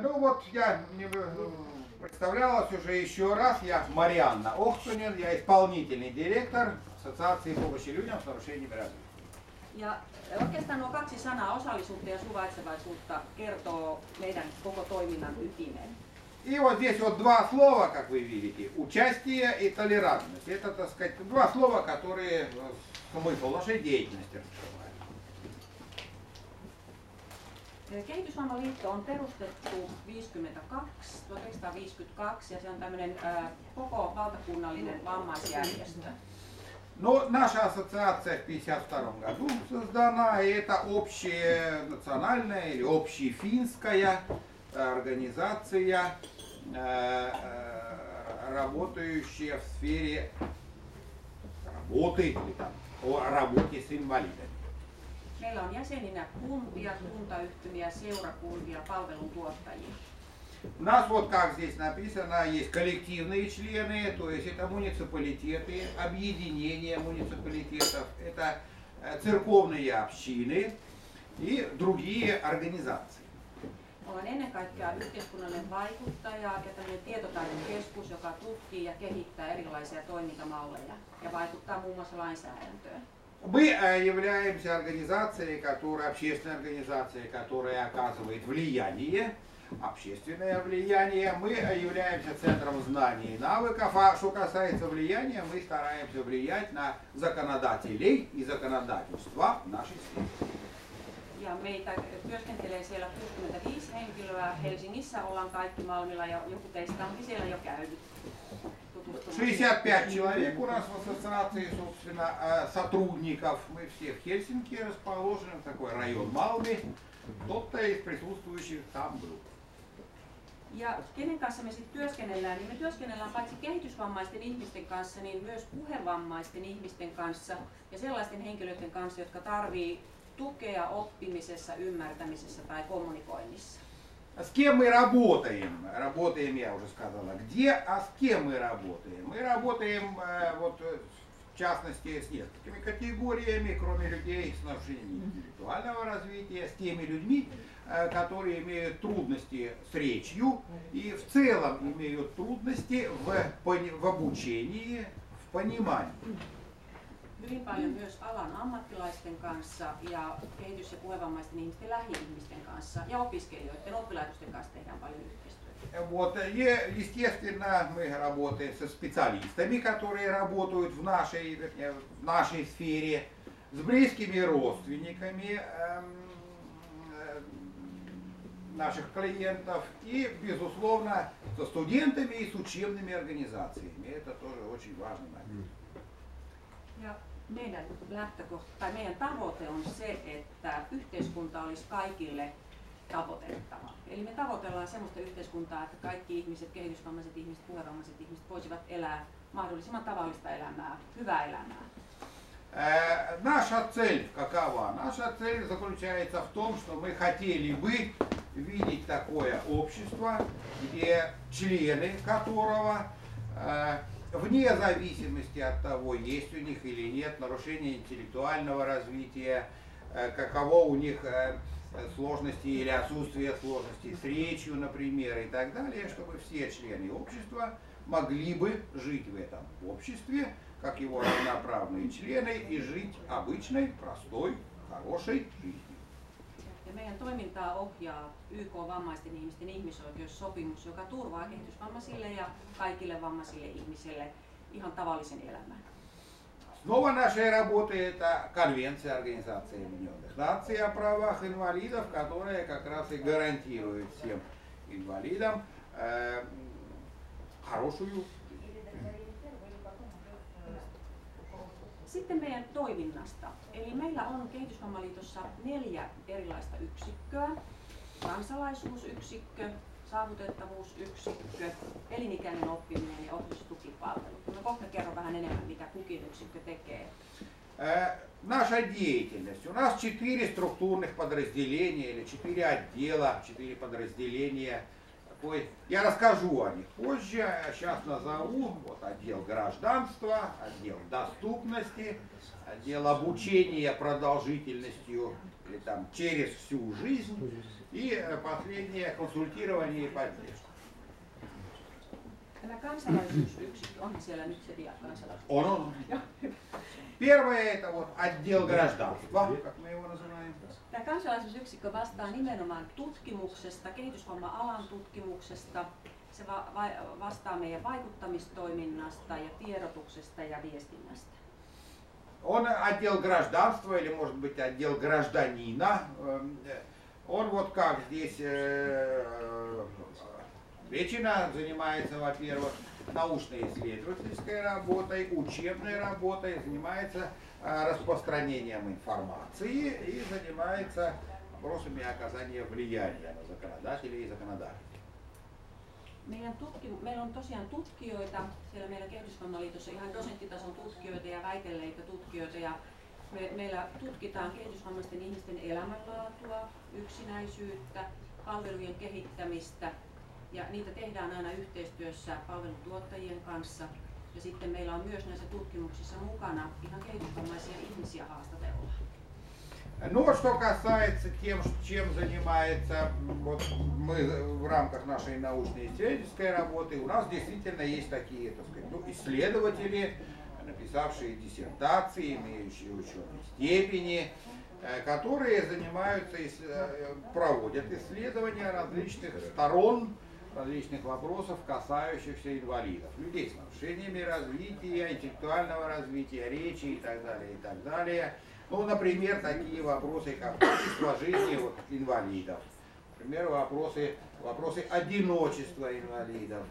Ну вот я представлялась уже еще раз, я Марианна Охтунен, я исполнительный директор Ассоциации помощи людям с нарушениями развития. Ja oikeastaan nuo kaksi sanaa, osallisuutta ja suvaitsevaisuutta, kertoo meidän koko toiminnan ytimen. И вот здесь вот два слова, как вы видите, участие и толерантность. Это, так сказать, два слова, которые смысл нашей деятельности раскрывают. Kehitysvammaliitto on perustettu 1952 ja se on tämmöinen koko valtakunnallinen vammaisjärjestö. Но наша ассоциация в 1952 году создана, и это общая национальная или общефинская организация, работающая в сфере работы или там, о работе с инвалидами. Meillä on jäseninä kuntia, kuntayhtymiä, seurakuntia, palveluntuottajia. У нас вот как здесь написано, есть коллективные члены, то есть это муниципалитеты, объединения муниципалитетов, это церковные общины и другие организации. Ollaan ennen kaikkea yhteiskunnallinen vaikuttaja ja tämmöinen tietotaidon keskus, joka tutkii ja kehittää erilaisia toimintamalleja ja vaikuttaa muun muassa lainsäädäntöön. Мы являемся организацией, общественной организацией, которая оказывает влияние, общественное влияние. Мы являемся центром знаний и навыков, а что касается влияния, мы стараемся влиять на законодателей и законодательство в нашей сфере. Ja meitä työskentelee siellä 65 henkilöä. Helsingissä ollaan kaikki Malmilla ja joku teistä onkin siellä jo käynyt. 65 человек у нас в ассоциации, собственно, сотрудников. Мы все в Хельсинки расположены, такой район Малми. Кто-то из присутствующих там был. Ja kenen kanssa me sitten työskennellään, niin me työskennellään paitsi kehitysvammaisten ihmisten kanssa, niin myös puhevammaisten ihmisten kanssa ja sellaisten henkilöiden kanssa, jotka tarvitsee tukea oppimisessa, ymmärtämisessä tai kommunikoinnissa. С кем мы работаем? Работаем, я уже сказала. Где, а с кем мы работаем? Мы работаем вот, в частности с несколькими категориями, кроме людей с нарушением интеллектуального развития, с теми людьми, которые имеют трудности с речью и в целом имеют трудности в обучении, в понимании. Hyvin paljon myös alan ammattilaisten kanssa ja kehitys- ja puhevammaisten ihmisten lähi-ihmisten kanssa ja opiskelijoiden, oppilaitosten kanssa tehdään paljon yhteistyötä. Вот, и, естественно, мы работаем со специалистами, которые работают в нашей сфере, с близкими родственниками наших клиентов и, безусловно, со студентами и с учебными организациями. Это тоже очень важный момент. Ja meidän tavoite on se, että yhteiskunta olisi kaikille tavoitettava. Eli me tavoitellaan sellaista yhteiskuntaa, että kaikki ihmiset, kehitysvammaiset ihmiset, puhevammaiset ihmiset voisivat elää mahdollisimman tavallista elämää, hyvää elämää. Наша цель какова? Наша цель заключается в том, что мы хотели бы видеть такое общество, где члены которого вне зависимости от того, есть у них или нет нарушение интеллектуального развития, каково у них сложности или отсутствие сложностей с речью, например, и так далее, чтобы все члены общества могли бы жить в этом обществе, как его равноправные члены, и жить обычной, простой, хорошей жизнью. Ja meidän toimintaa ohjaa YK-vammaisten ihmisten ihmisoikeussopimus, joka turvaa kehitysvammaisille ja kaikille vammaisille ihmisille ihan tavallisen elämän. Основа нашей работы – это Конвенция Организации Объединенных Наций о правах инвалидов, которая как раз и гарантирует всем инвалидам хорошую. Sitten meidän toiminnasta. Eli meillä on Kehitysvammaliitossa 4 erilaista yksikköä. Kansalaisuusyksikkö, saavutettavuusyksikkö, elinikäinen oppiminen ja opetustukipalvelut. Mä kohta kerron vähän enemmän, mitä kukin yksikkö tekee. Наша деятельность. У нас 4 структурных подразделения или 4 отдела, 4 подразделения. Я расскажу о них позже, сейчас назову. Вот отдел гражданства, отдел доступности, отдел обучения продолжительностью или там через всю жизнь, и последнее консультирование и поддержка. Tämä kansalaisuusyksikkö, onhan siellä nyt se dia kansalaisuus. Он. Первое это вот отдел гражданства, как мы его называем. Tämä kansalaisuusyksikkö vastaa nimenomaan tutkimuksesta, kehitysvamma-alan tutkimuksesta. Se vastaa meidän vaikuttamistoiminnasta ja tiedotuksesta ja viestinnästä. Он отдел гражданства или может быть отдел гражданина. Он вот как здесь Вечина занимается, во-первых, научно-исследовательской работой, учебной работой, занимается распространением информации и занимается вопросами оказания влияния на законодателей и законодателей. Meillä on tosiaan tutkijoita, siellä meillä Kehitysvammaliitossa ihan dosenttitason tutkijoita ja väitelleitä tutkijoita, ja meillä tutkitaan kehitysvammaisten ihmisten elämänlaatua, yksinäisyyttä, palvelujen kehittämistä, ja niitä tehdään aina yhteistyössä palvelutuottajien kanssa. Ja sitten meillä on myös näissä tutkimuksissa mukana ihan kehitysvammaisia ihmisiä haastatellaan. Ну вот что касается тем, чем занимается вот мы в рамках нашей научно-исследовательской работы, у нас действительно есть такие, так сказать, исследователи, написавшие диссертации, имеющие ученые степени, которые занимаются, проводят исследования различных сторон, различных вопросов, касающихся инвалидов, людей с нарушениями развития, интеллектуального развития, речи и так далее, и так далее. Ну, например, такие вопросы, как качество жизни инвалидов, например, вопросы одиночества инвалидов,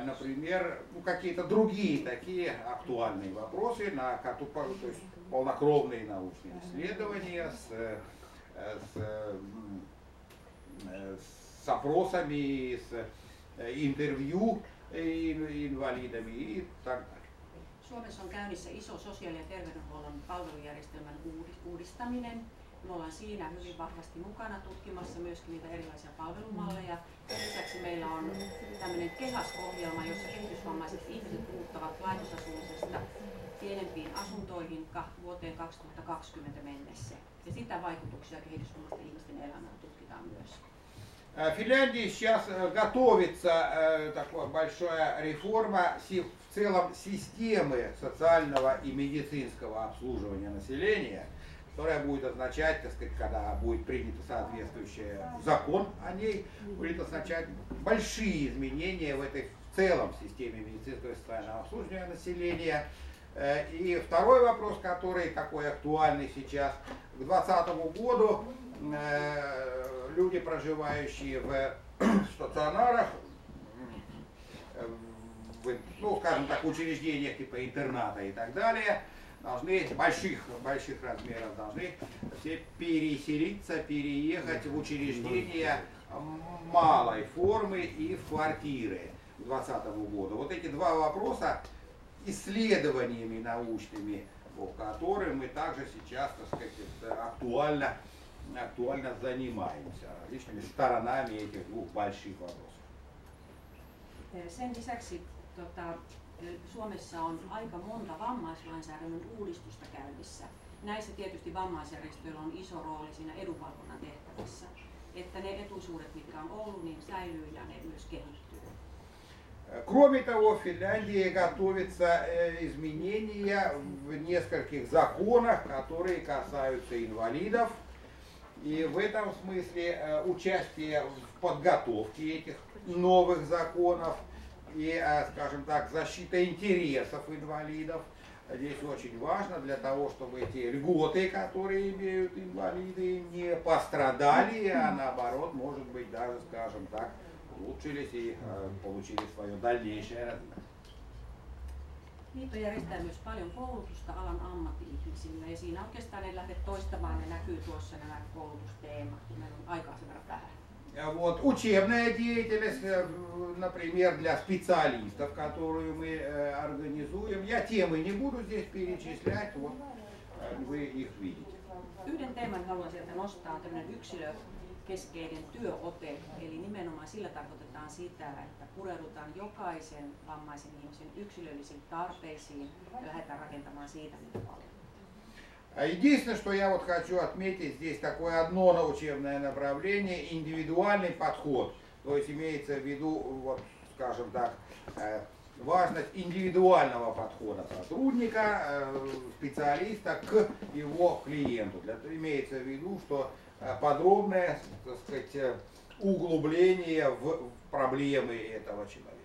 например, какие-то другие такие актуальные вопросы, то есть полнокровные научные исследования с опросами, с интервью инвалидами и так далее. Suomessa on käynnissä iso sosiaali- ja terveydenhuollon palvelujärjestelmän uudistaminen. Me ollaan siinä hyvin vahvasti mukana tutkimassa myöskin niitä erilaisia palvelumalleja. Lisäksi meillä on tämmöinen KEHAS-ohjelma, jossa kehitysvammaiset ihmiset muuttavat laitosasumisesta pienempiin asuntoihin vuoteen 2020 mennessä. Ja sitä vaikutuksia kehitysvammaisten ihmisten elämään tutkitaan myös. В Финляндии сейчас готовится такая большая реформа в целом системы социального и медицинского обслуживания населения, которая будет означать, так сказать, когда будет принят соответствующий закон о ней, будет означать большие изменения в этой в целом системе медицинского и социального обслуживания населения. И второй вопрос, который такой актуальный сейчас, к 2020 году люди, проживающие в стационарах, ну, скажем так, учреждениях типа интерната и так далее, должны больших размеров должны все переселиться, переехать в учреждения малой формы и в квартиры к 2020 году. Вот эти два вопроса исследованиями научными, которым мы также сейчас, так сказать, актуально занимаемся различными сторонами этих двух больших вопросов. Sen lisäksi Suomessa on aika monta vammaislainsäädännön uudistusta käynnissä. Näissä tietysti vammaisjärjestöillä on iso rooli siinä edunvalvonnan tehtävässä, että ne etuisuudet, mitkä on ollut, niin säilyy ja ne myös kehittyy. Кроме того, в Финляндии готовятся изменения в нескольких законах, которые касаются инвалидов. И в этом смысле участие в подготовке этих новых законов и, скажем так, защита интересов инвалидов здесь очень важно для того, чтобы эти льготы, которые имеют инвалиды, не пострадали, а наоборот, может быть, даже, скажем так, улучшились и получили свое дальнейшее развитие. Liitto järjestää myös paljon koulutusta alan ammatti-ihmisille, ja siinä oikeastaan en lähde toistamaan, ne näkyy tuossa nämä koulutusteemat, kun meillä on aikaa sen verran vähän. Вот, учебная деятельность, например, для специалистов, которую мы организуем. Я темы не буду здесь перечислять, вот вы их видите. Yhden teeman haluan sieltä nostaa, tämmöinen yksilökeskeinen työote, eli nimenomaan sillä tarkoitetaan sitä, että pureudutaan jokaisen vammaisen ihmisen yksilöllisiin tarpeisiin ja lähdetään rakentamaan siitä niitä palveluita. Единственное, что я вот хочу отметить, здесь такое одно учебное направление, индивидуальный подход. То есть имеется в виду, вот, скажем так, важность индивидуального подхода сотрудника, специалиста к его клиенту. Имеется в виду, что подробное, так сказать, углубление в проблемы этого человека.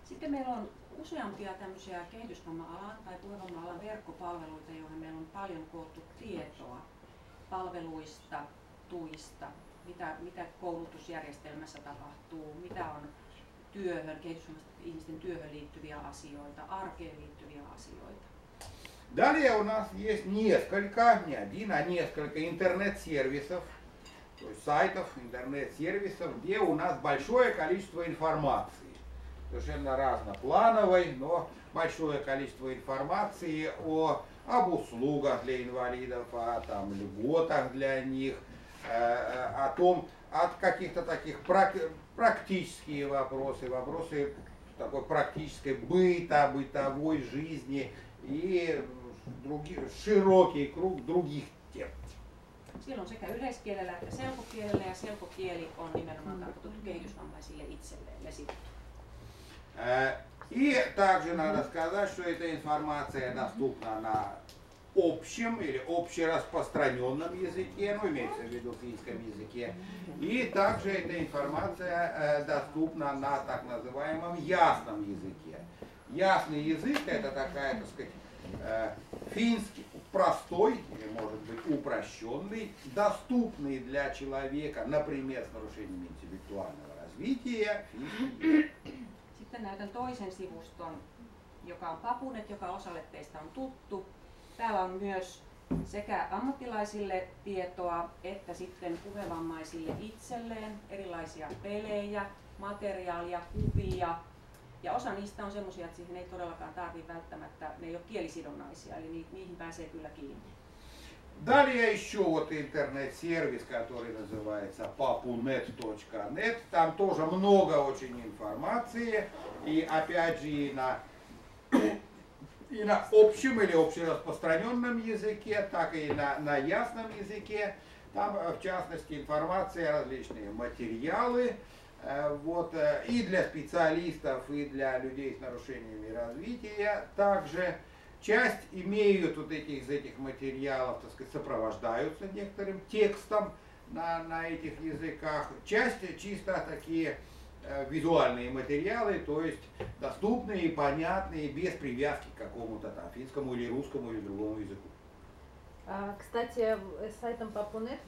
Sitten meillä on useampia tämmöisiä kehitysvamma-alan tai puhevamma-alan verkkopalveluita, joihin meillä on paljon koottu tietoa palveluista, tuista, mitä koulutusjärjestelmässä tapahtuu, mitä on työhön, kehitysvammaisten ihmisten työhön liittyviä asioita, arkeen liittyviä asioita. Далее у нас есть несколько, не один, а несколько интернет-сервисов, то есть сайтов, интернет-сервисов, где у нас большое количество информации. Совершенно разноплановой, но большое количество информации об услугах для инвалидов, о там, льготах для них, о том, от каких-то таких практические вопросы, вопросы такой практической бытовой жизни и широкий круг других тем. Siellä on sekä yleiskielellä että selkokielellä, ja selkokieli on nimenomaan tarkoitettu kehitysvammaisille itselleen esitty. И также надо сказать, что эта информация доступна на общем или общераспространенном языке, ну имеется в виду финском языке, и также эта информация доступна на так называемом ясном языке. Ясный язык — это такая, так сказать, финский, простой, или может быть uprassionный, доступный для человека, например, с нарушением интеллектуального развития, финский. Sitten näytän toisen sivuston, joka on Papunet, joka osalle teistä on tuttu. Täällä on myös sekä ammattilaisille tietoa että sitten puhevammaisille itselleen erilaisia pelejä, materiaalia, kuvia. Ja osa niistä on semmoisia, että siihen ei todellakaan tarvitse välttämättä, ne ei ole kielisidonnaisia, eli niihin pääsee kyllä kiinni. Далее еще вот интернет-сервис, который называется papunet.net. Там тоже много очень информации. И опять же и на общем или общераспространенном языке, так и на ясном языке. Там в частности информация, различные материалы. Вот, и для специалистов, и для людей с нарушениями развития. Также часть имеют вот из этих материалов, так сказать, сопровождаются некоторым текстом на этих языках. Часть чисто такие визуальные материалы, то есть доступные, понятные, без привязки к какому-то там финскому или русскому или другому языку. Кстати, сайтом Papunet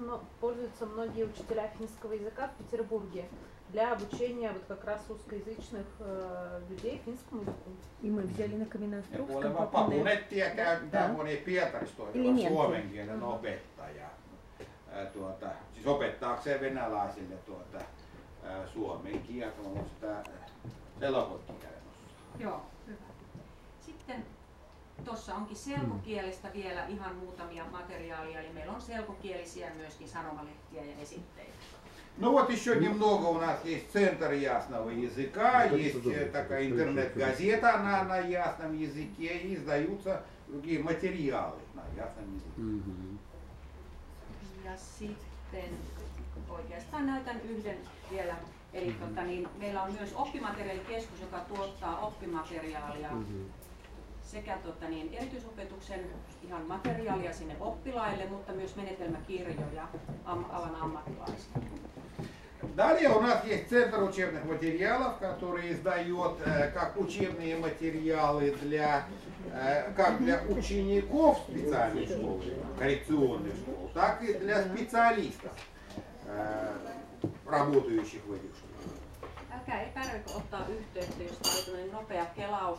пользуются многие учителя финского языка в Петербурге для обучения вот как раз русскоязычных людей финскому языку. И мы взяли на Каменноостровском Papunettia käyttää moni Pietarissa toimiva suomen kielen opettaja. Siis opettaakseen venäläisille suomen kieltä, on sitä selkokielenossa. Joo, hyvä. Sitten tuossa onkin selkokielestä vielä ihan muutamia materiaaleja, eli meillä on selkokielisiä myöskin sanomalehtiä ja esitteitä. Ну вот еще немного у нас есть центр ясного языка, есть такая интернет-газета на ясном языке, и издаются другие материалы на ясном языке. Ja sitten oikeastaan näytän yhden vielä. Eli meillä on myös oppimateriaalikeskus, joka tuottaa oppimateriaalia sekä erityisopetuksen ihan materiaalia sinne oppilaille, mutta myös menetelmäkirjoja alan ammattilaisille. Далее у нас есть центр учебных материалов, который издает как учебные материалы как для учеников специальной школы, коррекционной школы, так и для специалистов, работающих в этих школах. Älkää epäröikö ottaa yhteyttä, jos on nopea kelaus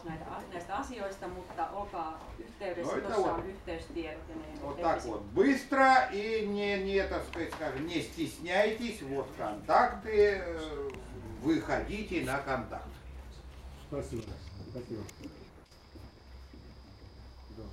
näistä asioista, mutta olkaa yhteydessä, tuossa on yhteystiedot. Вот так вот быстро и не стесняйтесь, вот контакты, выходите на контакт. Спасибо. Спасибо. Да.